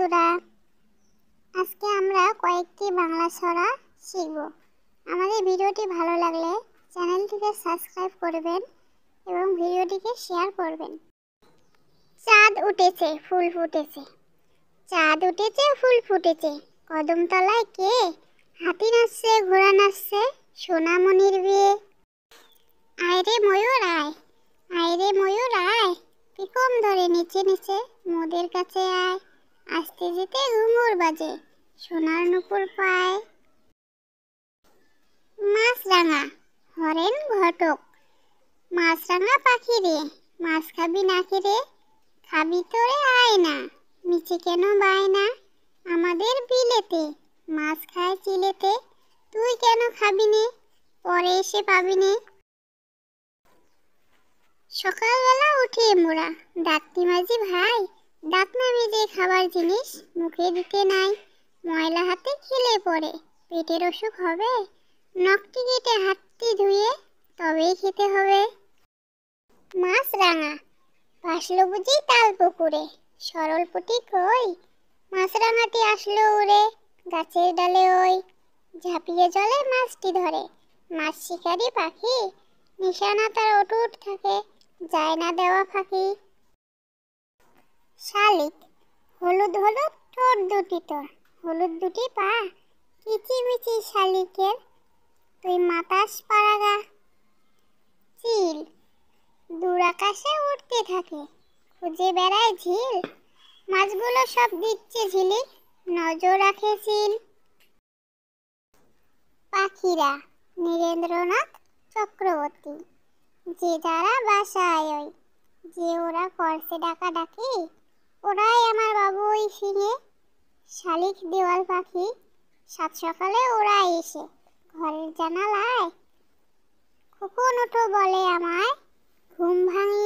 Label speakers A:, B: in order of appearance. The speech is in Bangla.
A: বন্ধুরা, আজকে আমরা কয়েকটি বাংলা ছড়া শিখব। আমাদের ভিডিওটি ভালো লাগলে চ্যানেলটিকে সাবস্ক্রাইব করবেন এবং ভিডিওটিকে শেয়ার করবেন। চাঁদ উঠেছে ফুল ফুটেছে, চাঁদ উঠেছে ফুল ফুটেছে, কদমতলায় কে? হাতি নাচছে ঘোড়া নাচছে, সোনামণির বিয়ে। আয় রে ময়ূর আয়, আয় রে ময়ূর আয়, পিকম ধরে নিচে নিচে মোদের কাছে আয়। আসতে যেতে ঘুঙুর বাজে, সোনার নুপুর পায়। মাছরাঙা হরেন ঘটক, মাছরাঙা পাখি রে, মাছ খাবি নাকি রে? খাবি তোরে আয় না, নিচে কেন বায়না? আমাদের বিলেতে মাছ খায় চিলেতে, তুই কেন খাবি নে? পরে এসে পাবি নে। সকালবেলা উঠে মোরা ডাকতি মাঝি ভাই, দাঁত না মেজে খাবার জিনিস মুখে দিতে নাই। ময়লা হাতে খেলে পরে পেটের অসুখ হবে, নখটি কেটে হাতটি ধুয়ে তবেই খেতে হবে। মাছরাঙা ভাসলো বুঝি তাল পুকুরে, সরল পুঁটি কই? মাছরাঙাটি আসলো উড়ে গাছের ডালে ওই। ঝাঁপিয়ে জলে মাছটি ধরে, মাছ শিকারি পাখি, নিশানা তার অটুট থাকে, যায় না দেওয়া ফাঁকি। শালিক হলুদ হলুদ ঠোঁট দুটি তোর, হলুদ দুটি পা, কিচিমিচি শালিকের তুই মাতাস পাড়াগা। চিল দূর আকাশে উঠতে থাকে, খুঁজে বেড়ায় ঝিল, মাছগুলো সব দিচ্ছে ঝিলিক, নজর রাখে চিল। পাখিরা নীরেন্দ্রনাথ চক্রবর্তী, যে যারা বাসায় ওই, যে ওরা করছে ডাকাডাকি, ওরাই আমার বাবু ওই ফিরে। শালিক দেওয়াল পাখি সাত সকালে ওরা এসে ঘরের জানালায়, খোকন ওঠো বলে আমায়, ঘুম ভাঙিয়ে